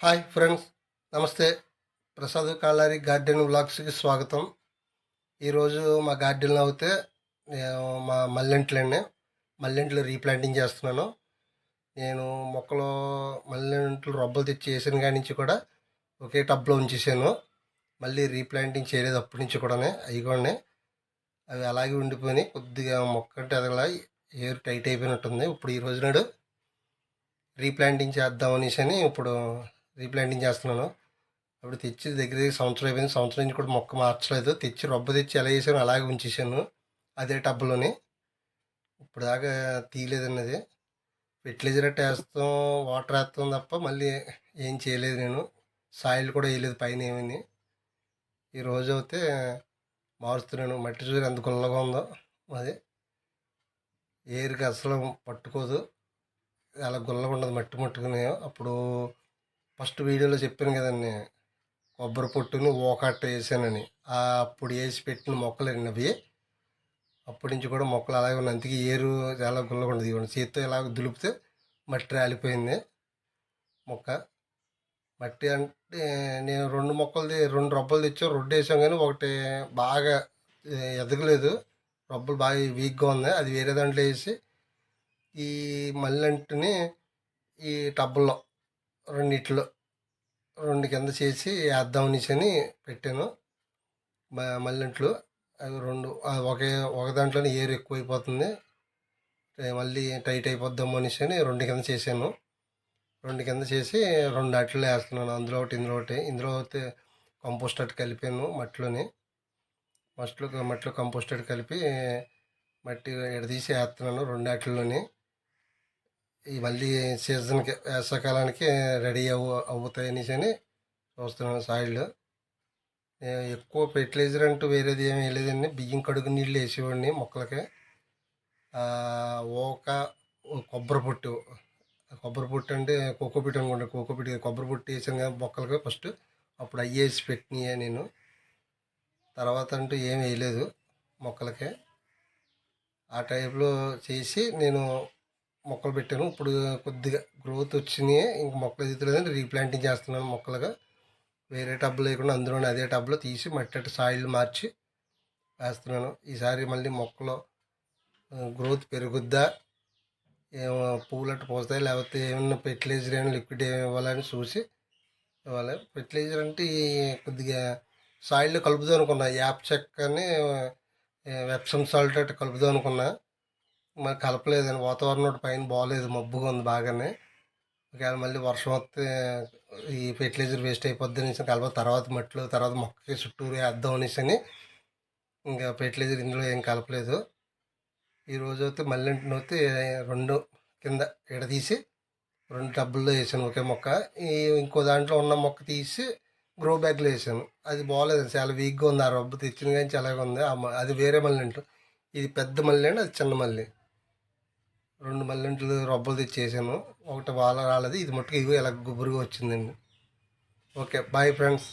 Hi friends, నమస్తే. Prasad Kalari garden వ్లాగ్స్కి స్వాగతం. ఈరోజు మా గార్డెన్లో అయితే నేను మా మల్లెంట్లండి మల్లెంట్లు రీప్లాంటింగ్ చేస్తున్నాను. నేను మొక్కలు మల్లెంట్లు రొబ్బలు తెచ్చి వేసిన కాడి నుంచి కూడా ఒకే టబ్లో ఉంచేసాను. మళ్ళీ రీప్లాంటింగ్ చేయలేదు అప్పటి నుంచి కూడా. అవి కూడా అవి అలాగే ఉండిపోయినాయి. కొద్దిగా మొక్క అంటే అదిలా ఎయిర్ టైట్ అయిపోయినట్టుంది. ఇప్పుడు ఈ రోజు నాడు రీప్లాంటింగ్ చేద్దాం అనేసి ఇప్పుడు రీప్లాంటింగ్ చేస్తున్నాను. అప్పుడు తెచ్చి దగ్గర సంవత్సరం అయిపోయింది. సంవత్సరం నుంచి కూడా మొక్క మార్చలేదు. తెచ్చి రొబ్బ తెచ్చి ఎలా వేసాను అలాగే ఉంచేసాను అదే టబ్లోని. ఇప్పుడు దాకా తీయలేదండి అది. ఫెర్టిలైజర్ అట్ట వేస్తాం, వాటర్ వేస్తాం తప్ప మళ్ళీ ఏం చేయలేదు నేను. సాయిల్ కూడా వేయలేదు పైన ఏమని. ఈరోజు అయితే మారుస్తున్నాను. మట్టి చూసి ఎంత గుల్లగా ఉందో. అది ఏరుకి అసలు పట్టుకోదు, అలా గుల్లగా ఉండదు మట్టి ముట్టుకుని. అప్పుడు ఫస్ట్ వీడియోలో చెప్పాను కదండి, కొబ్బరి పొట్టుని ఓకట్ట వేసానని. అప్పుడు వేసి పెట్టిన మొక్కలండి అవి. అప్పటి నుంచి కూడా మొక్కలు అలాగే ఉన్నాయి. అందుకే ఏరు చాలా గుల్లగా ఉండదు. ఇవ్వండి, చేతితో ఇలా దులిపితే మట్టి రాలిపోయింది మొక్క. మట్టి అంటే నేను రెండు రొబ్బలు తెచ్చాం, రెండు వేసాం కానీ ఒకటి బాగా ఎదగలేదు. రొబ్బలు బాగా వీక్గా ఉన్నాయి. అది వేరే దాంట్లో వేసి ఈ మల్లెంటుని ఈ టబ్బుల్లో రెండిట్లో రెండు కింద చేసి వేద్దాం అనేసి పెట్టాను. మల్లెంట్లు అవి రెండు ఒక దాంట్లోనే ఏరు ఎక్కువైపోతుంది, మళ్ళీ టైట్ అయిపోద్దాము అనేసి రెండు కింద చేశాను. రెండు కింద చేసి రెండు అట్లు వేస్తున్నాను. అందులో ఒకటి ఇందులో ఒకటి. ఇందులో అయితే కంపోస్ట్ అట్టు కలిపాను మట్టిలోని. మట్టిలో కంపోస్ట్ అట్టు కలిపి మట్టి ఎడదీసి వేస్తున్నాను రెండు అట్లలోని. ఈ మళ్ళీ సీజన్కి వేసవకాలానికి రెడీ అవుతాయి అనేసి చూస్తున్నాను సాయిల్. ఎక్కువ ఫెర్టిలైజర్ అంటూ వేరేది ఏమీ వేయలేదండి. బియ్యం కడుగు నీళ్ళు వేసేవాడిని మొక్కలకి. కొబ్బరి పొట్టు అంటే కోకోపీట్ అనుకోండి, కోకోపీట్ కొబ్బరి పొట్టు వేసాను కదా మొక్కలకి ఫస్ట్. అప్పుడు అయ్యేసి పెట్టినాయే నేను. తర్వాత అంటూ ఏమి వేయలేదు మొక్కలకి. ఆ టైప్లో చేసి నేను మొక్కలు పెట్టాను. ఇప్పుడు కొద్దిగా గ్రోత్ వచ్చినాయి. ఇంక మొక్కలు ఎదుగుతలేదని రీప్లాంటింగ్ చేస్తున్నాను మొక్కలుగా. వేరే టబ్బు లేకుండా అందులోనే అదే టబ్లో తీసి మట్టి సాయిల్ మార్చి వేస్తున్నాను. ఈసారి మళ్ళీ మొక్కలో గ్రోత్ పెరుగుద్దా, ఏమో పువ్వులట్టు పోస్తాయి, లేకపోతే ఏమన్నా ఫెర్టిలైజర్ ఏమైనా లిక్విడ్ ఏమి ఇవ్వాలని చూసి ఇవ్వాలి. ఫెర్టిలైజర్ అంటే కొద్దిగా సాయిల్లో కలుపుదాం అనుకున్నా. యాప్ చెక్కని వెప్సమ్ సాల్ట్ అట్టు కలుపుదాం అనుకున్నా. మరి కలపలేదని. వాతావరణం పైన బాగోలేదు, మబ్బుగా ఉంది బాగానే. ఒకవేళ మళ్ళీ వర్షం వస్తే ఈ ఫెర్టిలైజర్ వేస్ట్ అయిపోద్ది అనేసి తర్వాత మట్టిలో తర్వాత మొక్కకి చుట్టూరు వేద్దాం అనేసి ఇంకా ఫెర్టిలైజర్ ఇందులో ఏం కలపలేదు. ఈరోజు అయితే మల్లెంటునైతే రెండు కింద ఎడదీసి రెండు టబ్బుల్లో వేసాను ఒకే మొక్క. ఇంకో దాంట్లో ఉన్న మొక్క తీసి గ్రో బ్యాగ్లో వేసాను. అది బాగోలేదు, చాలా వీక్గా ఉంది. ఆ రబ్బు తెచ్చిన కానీ చాలా ఉంది. అది వేరే మల్లెంటు. ఇది పెద్ద మల్లె అండి, అది చిన్న మల్లె. రెండు మల్లెంట్లు రబ్బలు తెచ్చి వేసాను. ఒకటి రాలేదు, ఇది మట్టుకు ఇవి ఇలా గుబురుగా వచ్చిందండి. Okay, bye friends.